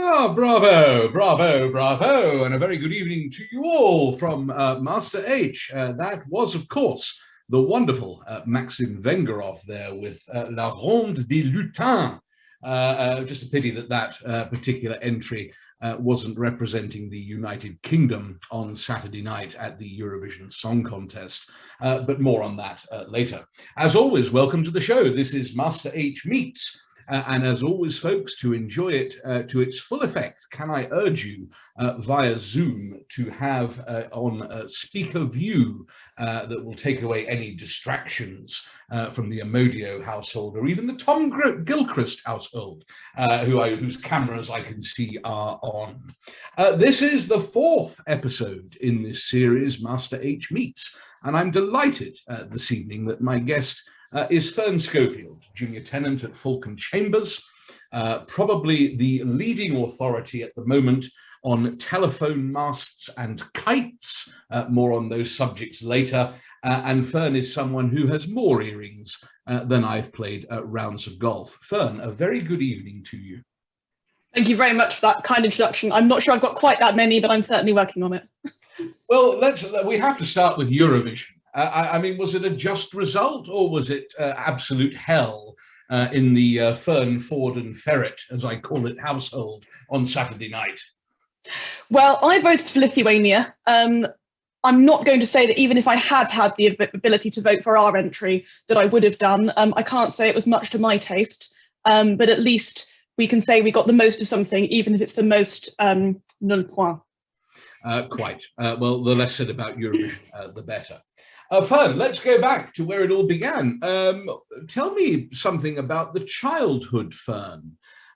Ah, bravo, bravo, bravo, and a very good evening to you all from Master H. That was, of course, the wonderful Maxim Vengerov there with La Ronde des Lutins. Just a pity that that particular entry wasn't representing the United Kingdom on Saturday night at the Eurovision Song Contest, but more on that later. As always, welcome to the show. This is Master H Meets. And as always, folks, to enjoy it to its full effect, can I urge you via Zoom to have on speaker view that will take away any distractions from the Amodio household or even the Tom Gilchrist household, whose cameras I can see are on. This is the fourth episode in this series, Master H Meets, and I'm delighted this evening that my guest is Fern Schofield, junior tenant at Falcon Chambers, probably the leading authority at the moment on telephone masts and kites, more on those subjects later, and Fern is someone who has more earrings than I've played rounds of golf. Fern, a very good evening to you. Thank you very much for that kind introduction. I'm not sure I've got quite that many, but I'm certainly working on it. Well, we have to start with Eurovision. I mean, was it a just result, or was it absolute hell in the Fern, Ford and Ferret, as I call it, household on Saturday night? Well, I voted for Lithuania. I'm not going to say that even if I had had the ability to vote for our entry, that I would have done. I can't say it was much to my taste, but at least we can say we got the most of something, even if it's the most nul point. Quite. Well, the less said about Eurovision, the better. Fern, let's go back to where it all began. Tell me something about the childhood, Fern.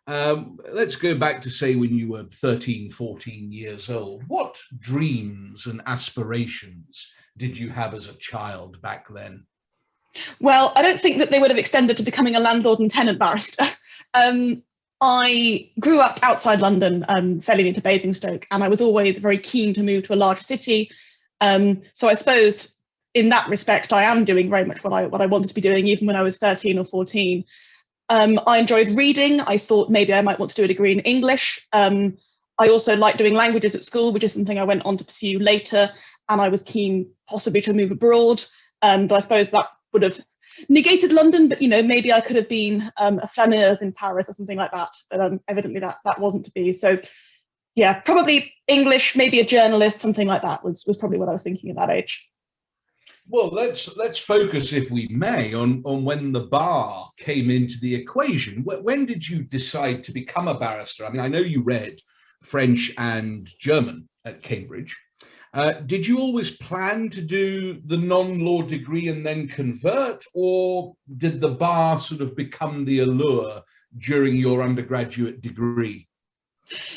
Let's go back to, say, when you were 13, 14 years old. What dreams and aspirations did you have as a child back then? Well, I don't think that they would have extended to becoming a landlord and tenant barrister. I grew up outside London, fairly near to Basingstoke, and I was always very keen to move to a larger city. So I suppose in that respect, I am doing very much what I wanted to be doing, even when I was 13 or 14. I enjoyed reading. I thought maybe I might want to do a degree in English. I also liked doing languages at school, which is something I went on to pursue later. And I was keen possibly to move abroad. But I suppose that would have negated London, but maybe I could have been a flaneuse in Paris or something like that. But evidently that wasn't to be. So yeah, probably English, maybe a journalist, something like that was probably what I was thinking at that age. Well, let's focus, if we may, on when the bar came into the equation. When did you decide to become a barrister? I mean, I know you read French and German at Cambridge. Did you always plan to do the non-law degree and then convert, or did the bar sort of become the allure during your undergraduate degree?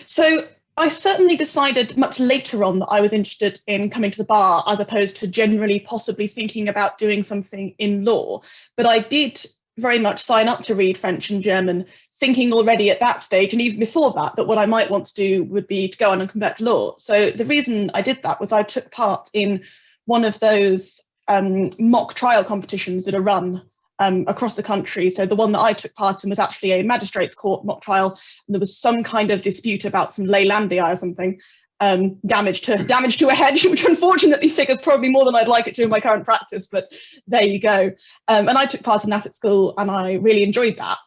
So I certainly decided much later on that I was interested in coming to the bar, as opposed to generally possibly thinking about doing something in law. But I did very much sign up to read French and German, thinking already at that stage, and even before that, that what I might want to do would be to go on and convert to law. So the reason I did that was I took part in one of those mock trial competitions that are run across the country. So the one that I took part in was actually a magistrates court mock trial, and there was some kind of dispute about some ley landia or something, damage to a hedge, which unfortunately figures probably more than I'd like it to in my current practice, but there you go. And I took part in that at school, and I really enjoyed that.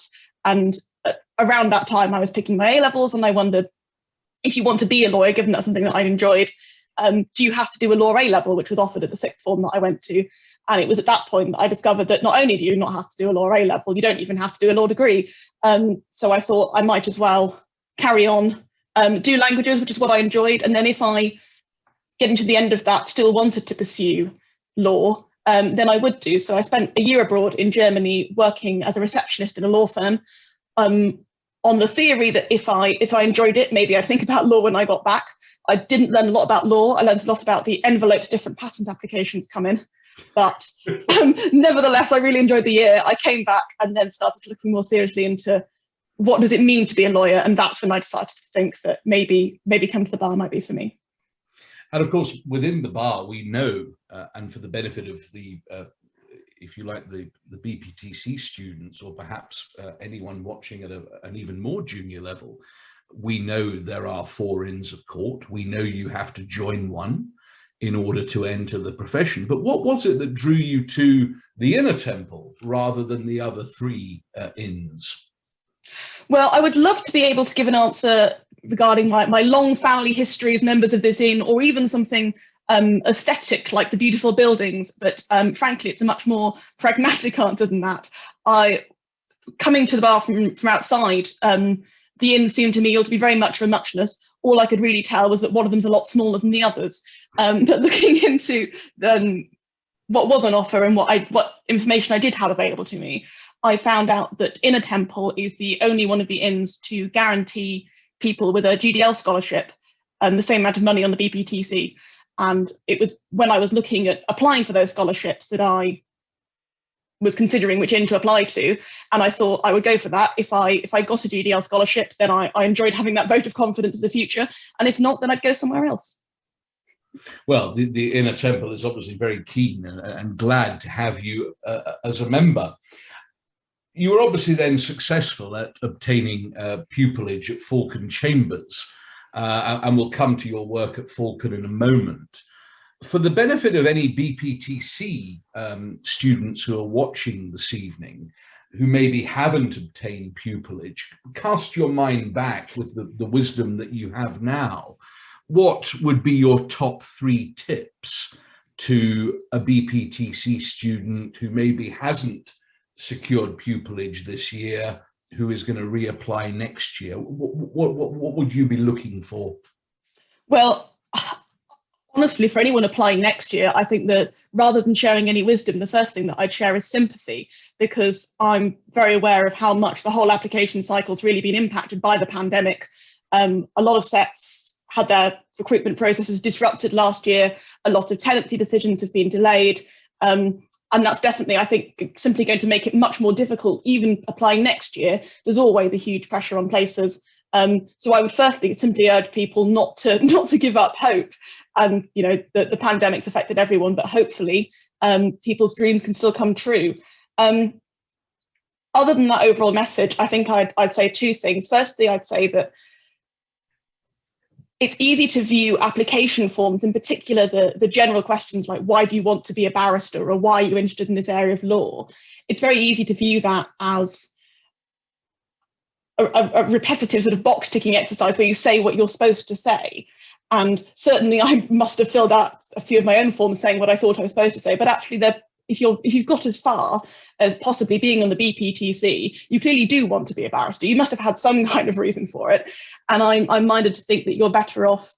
And around that time I was picking my A-levels, and I wondered, if you want to be a lawyer, given that's something that I enjoyed, do you have to do a law A-level, which was offered at the sixth form that I went to? And it was at that point that I discovered that not only do you not have to do a law A-level, you don't even have to do a law degree. So I thought I might as well carry on, do languages, which is what I enjoyed. And then if I, getting to the end of that, still wanted to pursue law, then I would do. So I spent a year abroad in Germany working as a receptionist in a law firm, on the theory that if I enjoyed it, maybe I'd think about law when I got back. I didn't learn a lot about law. I learned a lot about the envelopes different patent applications come in. But nevertheless, I really enjoyed the year. I came back and then started looking more seriously into what does it mean to be a lawyer, and that's when I decided to think that maybe come to the bar might be for me. And of course, within the bar, we know, and for the benefit of the, if you like, the BPTC students, or perhaps anyone watching at an even more junior level, We know there are 4 Inns of Court. We know you have to join one in order to enter the profession. But what was it that drew you to the Inner Temple rather than the other 3 inns? Well, I would love to be able to give an answer regarding my long family history as members of this inn, or even something aesthetic like the beautiful buildings. But frankly, it's a much more pragmatic answer than that. Coming to the bar from outside, the inn seemed to me to be very much of a muchness. All I could really tell was that one of them's a lot smaller than the others. But looking into what was on offer and what information I did have available to me, I found out that Inner Temple is the only one of the inns to guarantee people with a GDL scholarship the same amount of money on the BPTC. And it was when I was looking at applying for those scholarships that I was considering which inn to apply to, and I thought I would go for that. If I got a GDL scholarship, then I enjoyed having that vote of confidence of the future, and if not, then I'd go somewhere else. Well, the Inner Temple is obviously very keen and glad to have you as a member. You were obviously then successful at obtaining pupillage at Falcon Chambers, and we'll come to your work at Falcon in a moment. For the benefit of any BPTC students who are watching this evening, who maybe haven't obtained pupillage, cast your mind back with the wisdom that you have now. What would be your top 3 tips to a BPTC student who maybe hasn't secured pupillage this year, who is going to reapply next year? What would you be looking for? Well, honestly, for anyone applying next year, I think that rather than sharing any wisdom, the first thing that I'd share is sympathy, because I'm very aware of how much the whole application cycle has really been impacted by the pandemic. A lot of sets had their recruitment processes disrupted last year. A lot of tenancy decisions have been delayed. And that's definitely, I think, simply going to make it much more difficult, even applying next year. There's always a huge pressure on places. So I would firstly simply urge people not to give up hope. And the pandemic's affected everyone, but hopefully people's dreams can still come true. Other than that overall message, I think I'd say 2 things. Firstly, I'd say that it's easy to view application forms, in particular the general questions like, why do you want to be a barrister, or why are you interested in this area of law? It's very easy to view that as a repetitive sort of box ticking exercise where you say what you're supposed to say. And certainly I must have filled out a few of my own forms saying what I thought I was supposed to say, but actually if you've got as far as possibly being on the BPTC, you clearly do want to be a barrister. You must have had some kind of reason for it. And I'm minded to think that you're better off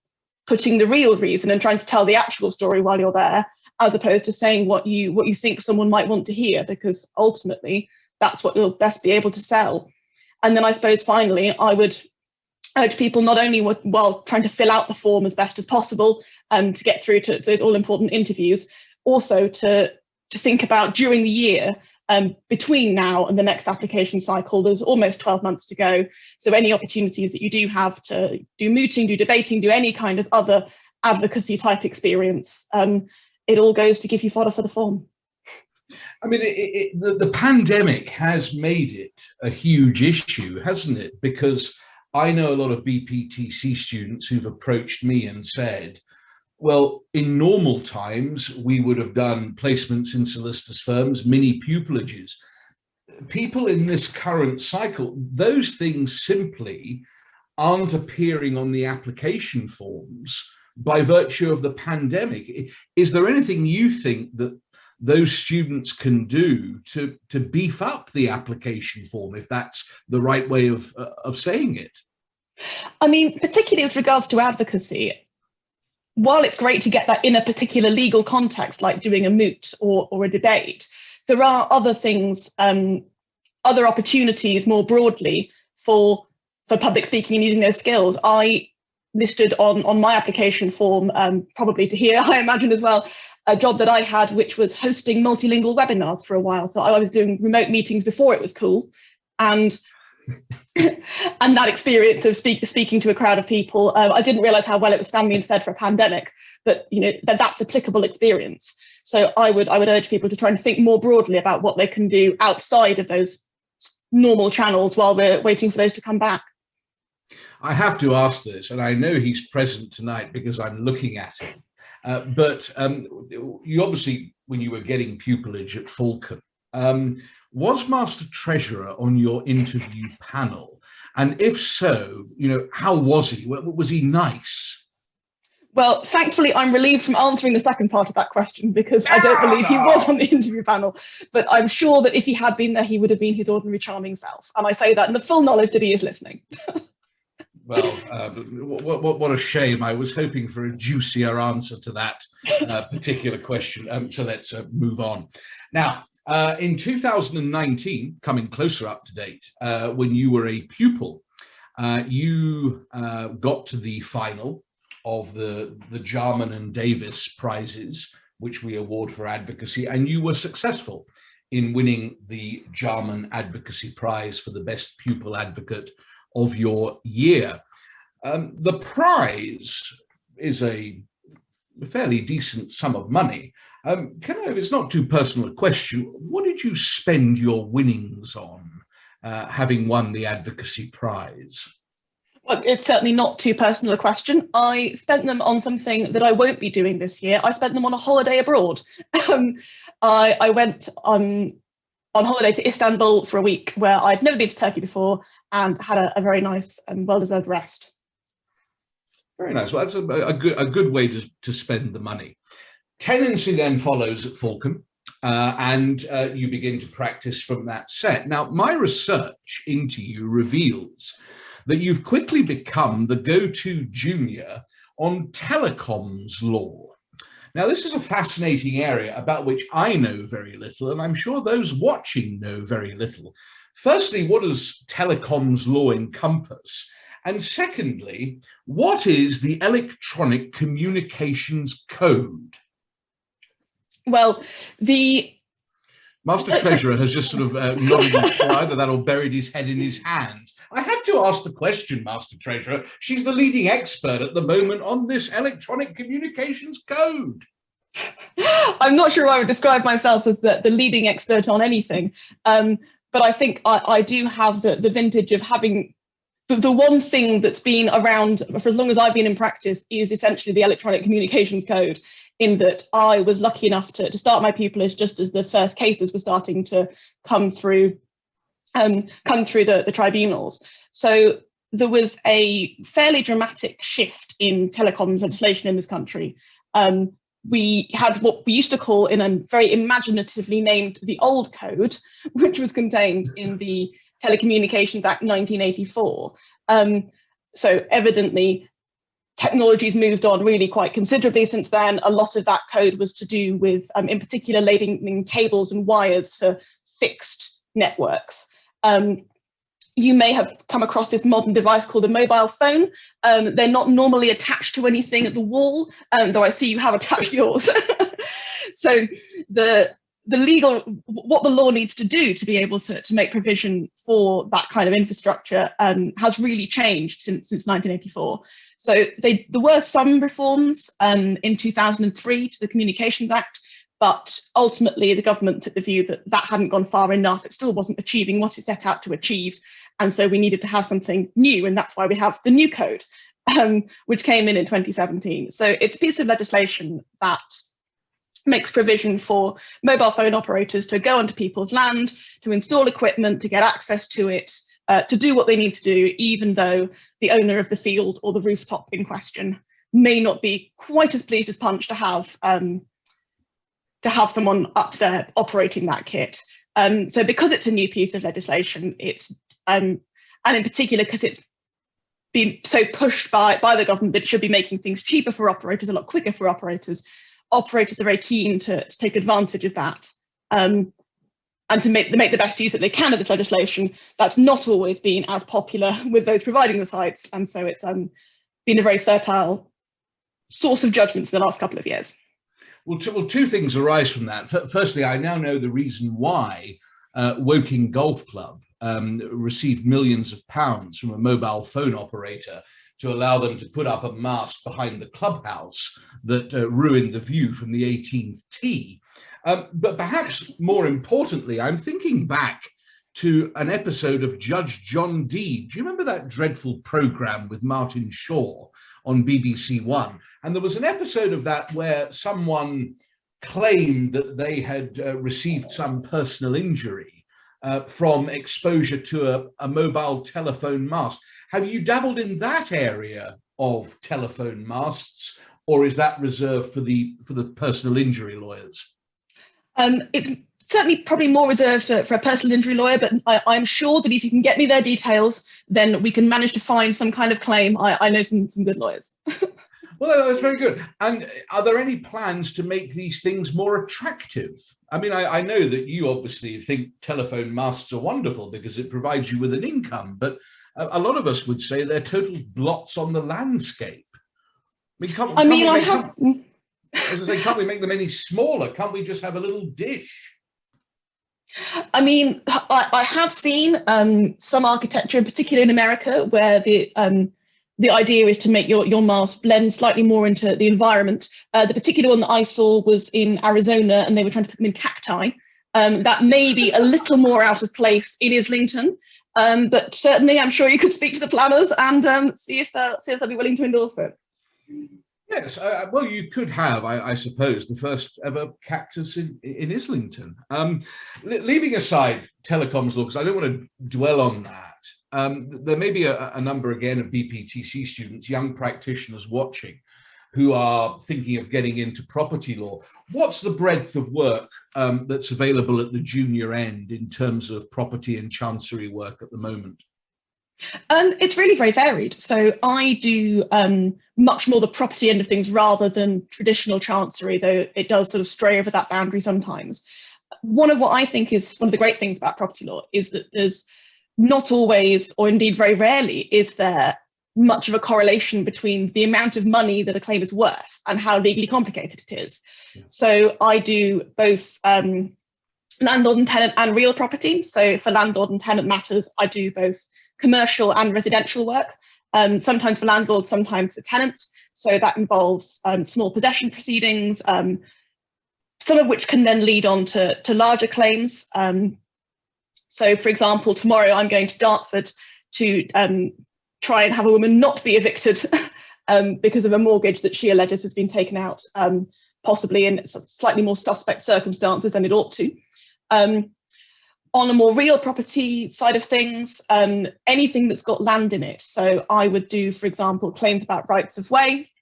putting the real reason and trying to tell the actual story while you're there, as opposed to saying what you think someone might want to hear, because ultimately that's what you'll best be able to sell. And then I suppose finally, I would urge people not only while trying to fill out the form as best as possible and to get through to those all-important interviews, also to think about during the year, between now and the next application cycle. There's almost 12 months to go. So any opportunities that you do have to do mooting, do debating, do any kind of other advocacy type experience, it all goes to give you fodder for the form. I mean, the pandemic has made it a huge issue, hasn't it? Because I know a lot of BPTC students who've approached me and said, well, in normal times, we would have done placements in solicitors' firms, mini pupillages. People in this current cycle, those things simply aren't appearing on the application forms by virtue of the pandemic. Is there anything you think that those students can do to beef up the application form, if that's the right way of saying it? I mean, particularly with regards to advocacy, while it's great to get that in a particular legal context, like doing a moot or a debate, there are other things, other opportunities more broadly for public speaking and using those skills. I listed on my application form, probably to hear, I imagine as well, a job that I had, which was hosting multilingual webinars for a while. So I was doing remote meetings before it was cool. And and that experience of speaking to a crowd of people, I didn't realize how well it would stand me instead for a pandemic, but that's applicable experience. So I would urge people to try and think more broadly about what they can do outside of those normal channels while we're waiting for those to come back. I have to ask this, and I know he's present tonight because I'm looking at him. But you obviously, when you were getting pupillage at Falcon, was Master Treasurer on your interview panel? And if so, how was he? Was he nice? Well, thankfully, I'm relieved from answering the second part of that question because I don't believe he was on the interview panel. But I'm sure that if he had been there, he would have been his ordinary charming self. And I say that in the full knowledge that he is listening. Well, what a shame. I was hoping for a juicier answer to that particular question. So let's move on. Now, in 2019, coming closer up to date, when you were a pupil, you got to the final of the Jarman and Davis prizes, which we award for advocacy, and you were successful in winning the Jarman Advocacy Prize for the best pupil advocate of your year. The prize is a fairly decent sum of money. If it's not too personal a question, what did you spend your winnings on, having won the advocacy prize? Well, it's certainly not too personal a question. I spent them on something that I won't be doing this year. I spent them on a holiday abroad. I went on holiday to Istanbul for a week where I'd never been to Turkey before and had a very nice and well-deserved rest. Very nice. Well, that's a good way to spend the money. Tenancy then follows at Falcon, and you begin to practice from that set. Now, my research into you reveals that you've quickly become the go-to junior on telecoms law. Now, this is a fascinating area about which I know very little, and I'm sure those watching know very little. Firstly, what does telecoms law encompass? And secondly, what is the Electronic Communications Code? Well, the Master Treasurer has just sort of nodded either that or buried his head in his hands. I had to ask the question, Master Treasurer. She's the leading expert at the moment on this Electronic Communications Code. I'm not sure I would describe myself as the leading expert on anything, but I think I do have the vintage of having the one thing that's been around for as long as I've been in practice is essentially the Electronic Communications Code, in that I was lucky enough to start my pupillage just as the first cases were starting to come through the tribunals. So there was a fairly dramatic shift in telecoms legislation in this country. We had what we used to call, in a very imaginatively named, the old code, which was contained in the Telecommunications Act 1984. So evidently, technology's moved on really quite considerably since then. A lot of that code was to do with, in particular, laying cables and wires for fixed networks. You may have come across this modern device called a mobile phone. They're not normally attached to anything at the wall, though I see you have attached yours. So what the law needs to do to be able to make provision for that kind of infrastructure has really changed since 1984. So there were some reforms in 2003 to the Communications Act, but ultimately the government took the view that that hadn't gone far enough. It still wasn't achieving what it set out to achieve. And so we needed to have something new, and that's why we have the new code, which came in 2017. So it's a piece of legislation that makes provision for mobile phone operators to go onto people's land, to install equipment, to get access to it, to do what they need to do, even though the owner of the field or the rooftop in question may not be quite as pleased as Punch to have someone up there operating that kit. So because it's a new piece of legislation, it's and in particular because it's been so pushed by the government that it should be making things cheaper for operators, a lot quicker for operators. Operators are very keen to take advantage of that and to make the best use that they can of this legislation. That's not always been as popular with those providing the sites, and so it's been a very fertile source of judgments in the last couple of years. Well, two things arise from that. Firstly, I now know the reason why Woking Golf Club received millions of pounds from a mobile phone operator to allow them to put up a mast behind the clubhouse that ruined the view from the 18th tee. But perhaps more importantly, I'm thinking back to an episode of Judge John Dee. Do you remember that dreadful program with Martin Shaw on BBC One? And there was an episode of that where someone claimed that they had received some personal injury from exposure to a mobile telephone mast. Have you dabbled in that area of telephone masts, or is that reserved for the personal injury lawyers? It's certainly probably more reserved for a personal injury lawyer, but I'm sure that if you can get me their details, then we can manage to find some kind of claim. I know some good lawyers. Well, that's very good. And are there any plans to make these things more attractive? I mean, I know that you obviously think telephone masts are wonderful because it provides you with an income, but a lot of us would say they're total blots on the landscape. Can't we make them any smaller? Can't we just have a little dish? I mean, I have seen some architecture, in particular in America, where the idea is to make your mast blend slightly more into the environment. The particular one that I saw was in Arizona, and they were trying to put them in cacti. That may be a little more out of place in Islington, but certainly I'm sure you could speak to the planners and see if they'll be willing to endorse it. Yes, well, you could have, I suppose, the first ever cactus in Islington. Leaving aside telecoms law, because I don't want to dwell on that, there may be a number, again, of BPTC students, young practitioners watching, who are thinking of getting into property law. What's the breadth of work that's available at the junior end in terms of property and chancery work at the moment? It's really very varied. So I do much more the property end of things rather than traditional chancery, though it does sort of stray over that boundary sometimes. One of what I think is one of the great things about property law is that there's not always, or indeed very rarely, is there much of a correlation between the amount of money that a claim is worth and how legally complicated it is. Yeah. So I do both landlord and tenant and real property. So for landlord and tenant matters, I do both commercial and residential work, sometimes for landlords, sometimes for tenants. So that involves small possession proceedings, some of which can then lead on to larger claims. So for example, tomorrow I'm going to Dartford to try and have a woman not be evicted because of a mortgage that she alleges has been taken out, possibly in slightly more suspect circumstances than it ought to. On a more real property side of things, anything that's got land in it. So I would do, for example, claims about rights of way,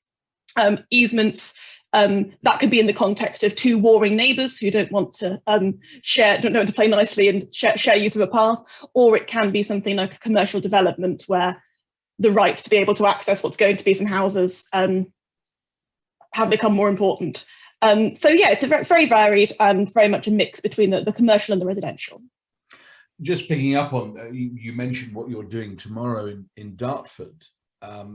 easements. That could be in the context of two warring neighbours who don't want to don't know how to play nicely and share use of a path, or it can be something like a commercial development where the right to be able to access what's going to be some houses have become more important. So yeah, it's a very varied and very much a mix between the commercial and the residential. Just picking up on, you mentioned what you're doing tomorrow in Dartford. How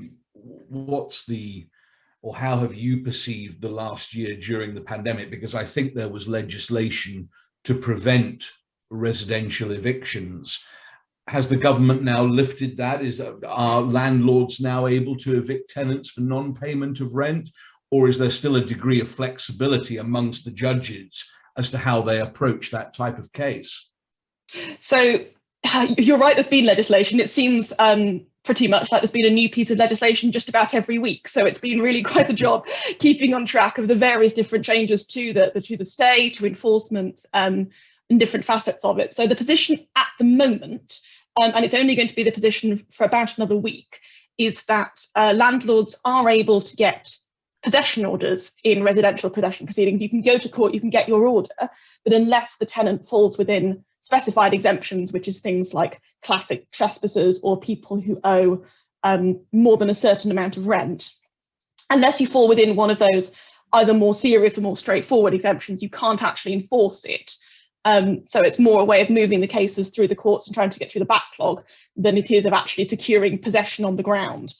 have you perceived the last year during the pandemic? Because I think there was legislation to prevent residential evictions. Has the government now lifted that? Are landlords now able to evict tenants for non-payment of rent? Or is there still a degree of flexibility amongst the judges as to how they approach that type of case? So you're right, there's been legislation. It seems pretty much like there's been a new piece of legislation just about every week. So it's been really quite a job keeping on track of the various different changes to the stay, to enforcement, and different facets of it. So the position at the moment, and it's only going to be the position for about another week, is that landlords are able to get possession orders in residential possession proceedings. You can go to court, you can get your order, but unless the tenant falls within specified exemptions, which is things like classic trespassers or people who owe more than a certain amount of rent, unless you fall within one of those either more serious or more straightforward exemptions, you can't actually enforce it. So it's more a way of moving the cases through the courts and trying to get through the backlog than it is of actually securing possession on the ground.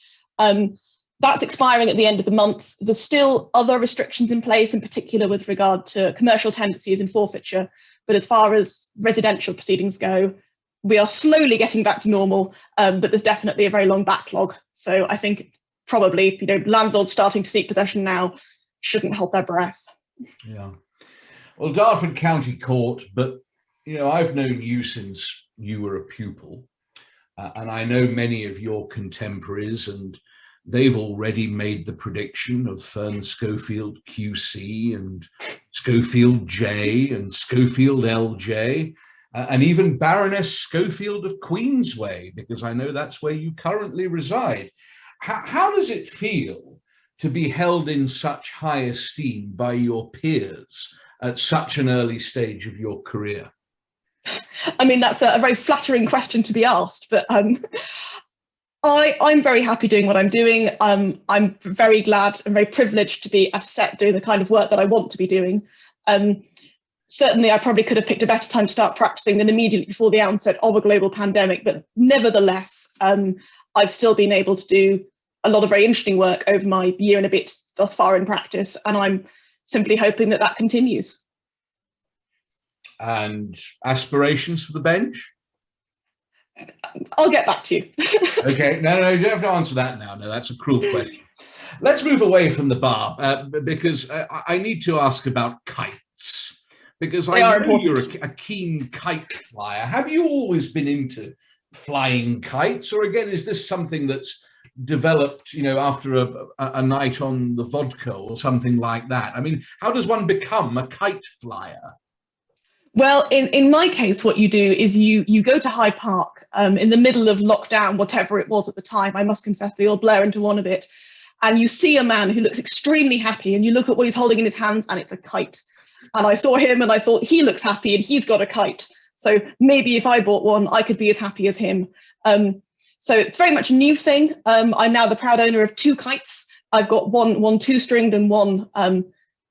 That's expiring at the end of the month. There's still other restrictions in place, in particular with regard to commercial tenancies and forfeiture. But as far as residential proceedings go, we are slowly getting back to normal, but there's definitely a very long backlog. So I think probably, landlords starting to seek possession now shouldn't hold their breath. Yeah. Well, Dartford County Court, but I've known you since you were a pupil. And I know many of your contemporaries, and they've already made the prediction of Fern Schofield QC and Schofield J and Schofield LJ, and even Baroness Schofield of Queensway, because I know that's where you currently reside. How does it feel to be held in such high esteem by your peers at such an early stage of your career? I mean, that's a very flattering question to be asked, but I'm very happy doing what I'm doing. I'm very glad and very privileged to be, as set, doing the kind of work that I want to be doing. Certainly, I probably could have picked a better time to start practicing than immediately before the onset of a global pandemic, but nevertheless, I've still been able to do a lot of very interesting work over my year and a bit thus far in practice, and I'm simply hoping that that continues. And aspirations for the bench? I'll get back to you. Okay, no, you don't have to answer that now. No, that's a cruel question. Let's move away from the bar because I need to ask about kites, because I know you're a keen kite flyer. Have you always been into flying kites, or again, is this something that's developed, after a night on the vodka or something like that? I mean, how does one become a kite flyer? Well, in my case, what you do is you go to Hyde Park in the middle of lockdown, whatever it was at the time. I must confess they all blur into one a bit. And you see a man who looks extremely happy, and you look at what he's holding in his hands, and it's a kite. And I saw him and I thought, he looks happy and he's got a kite. So maybe if I bought one, I could be as happy as him. So it's very much a new thing. I'm now the proud owner of 2 kites. I've got one 2-stringed and one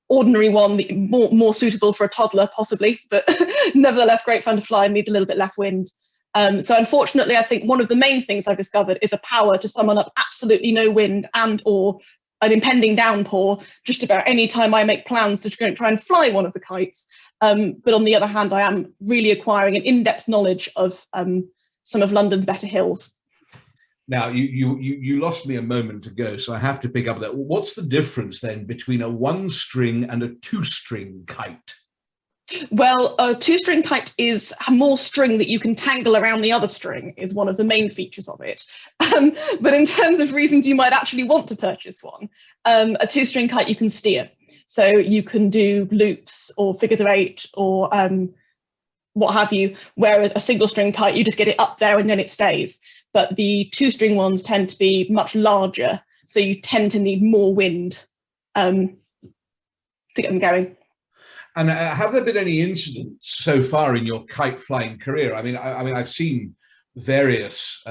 ordinary one, more suitable for a toddler possibly, but nevertheless great fun to fly and needs a little bit less wind. So unfortunately, I think one of the main things I've discovered is a power to summon up absolutely no wind and or an impending downpour just about any time I make plans to try and fly one of the kites. But on the other hand, I am really acquiring an in-depth knowledge of some of London's better hills. Now, you lost me a moment ago, so I have to pick up that. What's the difference then between a 1-string and a 2-string kite? Well, a 2-string kite is more string that you can tangle around the other string, is one of the main features of it. But in terms of reasons you might actually want to purchase one, a 2-string kite you can steer. So you can do loops or figures of 8 or what have you, whereas a single-string kite, you just get it up there and then it stays. But the 2-string ones tend to be much larger, so you tend to need more wind to get them going. And have there been any incidents so far in your kite flying career? I mean, I've seen various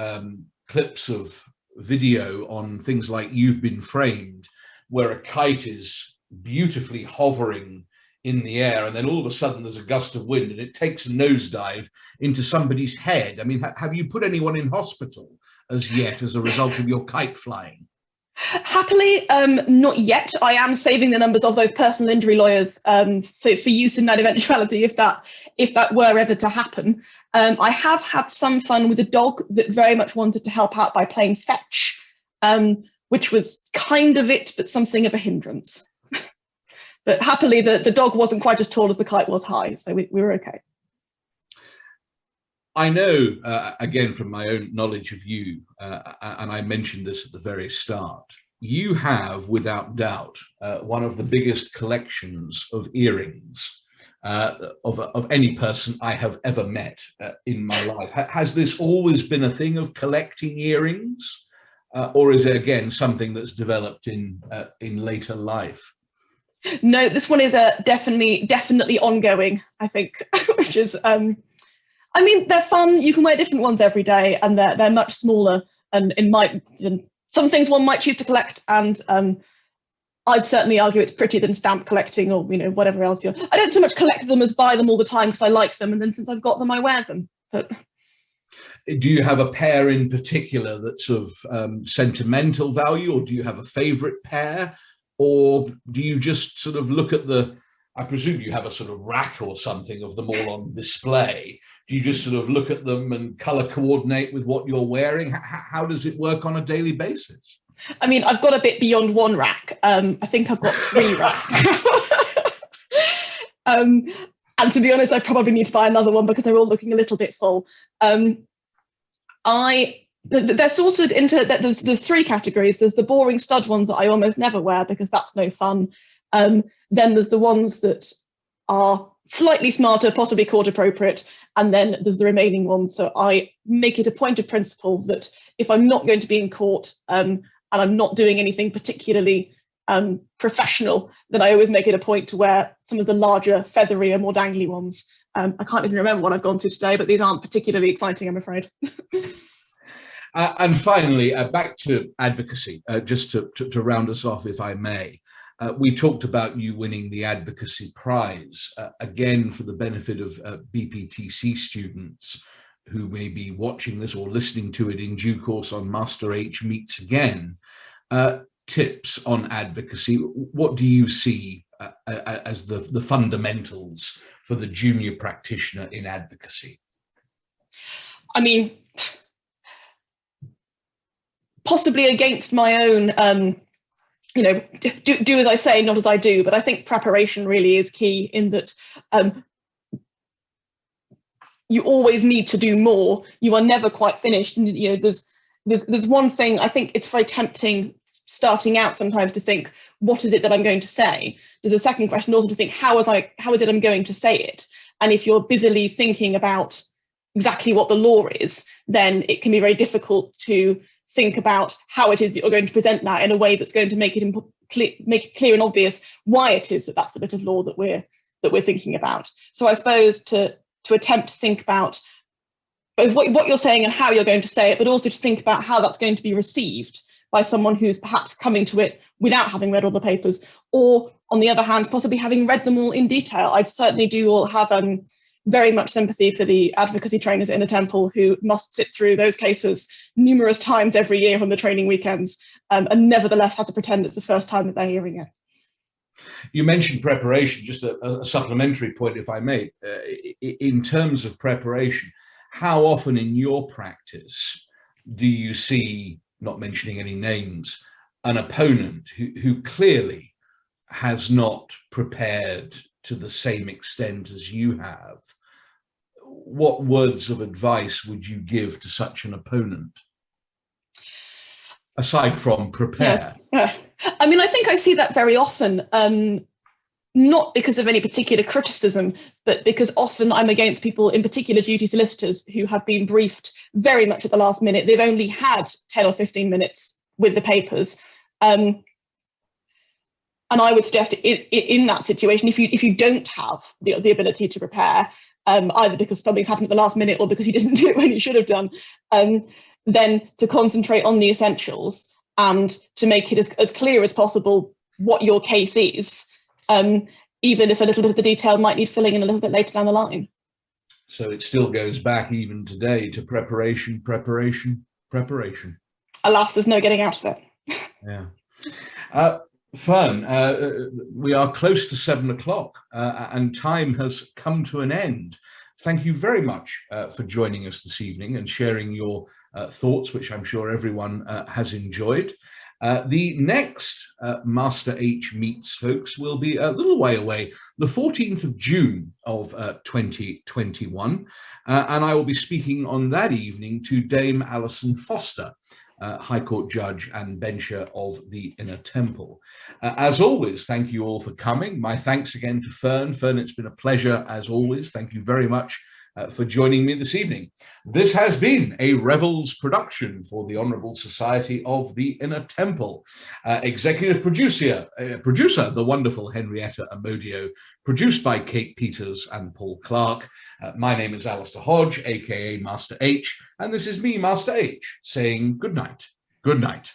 clips of video on things like You've Been Framed, where a kite is beautifully hovering in the air, and then all of a sudden there's a gust of wind and it takes a nosedive into somebody's head. I mean, have you put anyone in hospital as yet as a result of your kite flying? Happily, not yet. I am saving the numbers of those personal injury lawyers for use in that eventuality, if that were ever to happen. I have had some fun with a dog that very much wanted to help out by playing fetch, which was kind of it, but something of a hindrance. But happily, the dog wasn't quite as tall as the kite was high, so we were okay. I know, again, from my own knowledge of you, and I mentioned this at the very start, you have, without doubt, one of the biggest collections of earrings of any person I have ever met in my life. Has this always been a thing of collecting earrings, or is it, again, something that's developed in later life? No, this one is definitely ongoing, I think, which is, I mean, they're fun. You can wear different ones every day, and they're much smaller. And some things one might choose to collect, and I'd certainly argue it's prettier than stamp collecting or whatever else I don't so much collect them as buy them all the time because I like them, and then since I've got them, I wear them. But do you have a pair in particular that's of sentimental value, or do you have a favourite pair? Or do you just sort of look at I presume you have a sort of rack or something of them all on display. Do you just sort of look at them and colour coordinate with what you're wearing? How does it work on a daily basis? I mean, I've got a bit beyond one rack. I think I've got 3 racks now. And And to be honest, I probably need to buy another one because they're all looking a little bit full. They're sorted into, there's three categories. There's the boring stud ones that I almost never wear because that's no fun. Then there's the ones that are slightly smarter, possibly court appropriate, and then there's the remaining ones. So I make it a point of principle that if I'm not going to be in court and I'm not doing anything particularly professional, then I always make it a point to wear some of the larger, featherier, more dangly ones. I can't even remember what I've gone through today, but these aren't particularly exciting, I'm afraid. And finally, back to advocacy, just to round us off, if I may. We talked about you winning the Advocacy Prize, again, for the benefit of BPTC students who may be watching this or listening to it in due course on Master H Meets Again. Tips on advocacy. What do you see as the fundamentals for the junior practitioner in advocacy? I mean, possibly against my own, do as I say, not as I do. But I think preparation really is key in that you always need to do more. You are never quite finished. And, there's one thing, I think it's very tempting starting out sometimes to think, what is it that I'm going to say? There's a second question also to think, how is it I'm going to say it? And if you're busily thinking about exactly what the law is, then it can be very difficult to think about how it is that you're going to present that in a way that's going to make it clear and obvious why it is that that's the bit of law that we're thinking about. So I suppose to attempt to think about both what you're saying and how you're going to say it, but also to think about how that's going to be received by someone who's perhaps coming to it without having read all the papers, or on the other hand, possibly having read them all in detail. I certainly do all have very much sympathy for the advocacy trainers in a temple who must sit through those cases numerous times every year on the training weekends, and nevertheless have to pretend it's the first time that they're hearing it. You mentioned preparation, just a supplementary point, if I may. In terms of preparation, how often in your practice do you see, not mentioning any names, an opponent who clearly has not prepared to the same extent as you have? What words of advice would you give to such an opponent, aside from prepare? Yeah. I mean, I think I see that very often, not because of any particular criticism, but because often I'm against people, in particular duty solicitors, who have been briefed very much at the last minute. They've only had 10 or 15 minutes with the papers. And I would suggest in that situation, if you don't have the ability to prepare, either because something's happened at the last minute or because you didn't do it when you should have done, then to concentrate on the essentials and to make it as clear as possible what your case is, even if a little bit of the detail might need filling in a little bit later down the line. So it still goes back even today to preparation, preparation, preparation. Alas, there's no getting out of it. Yeah. Fern, we are close to 7 o'clock and time has come to an end. Thank you very much for joining us this evening and sharing your thoughts, which I'm sure everyone has enjoyed. The next Master H Meets, folks, will be a little way away, the 14th of June of 2021. And I will be speaking on that evening to Dame Alison Foster, High Court Judge and Bencher of the Inner Temple. As always, thank you all for coming. My thanks again to Fern. Fern, it's been a pleasure as always. Thank you very much for joining me this evening. This has been a Revels production for the Honourable Society of the Inner Temple. Executive producer, the wonderful Henrietta Amodio, produced by Kate Peters and Paul Clark. My name is Alastair Hodge, aka Master H, and this is me, Master H, saying good night. Good night.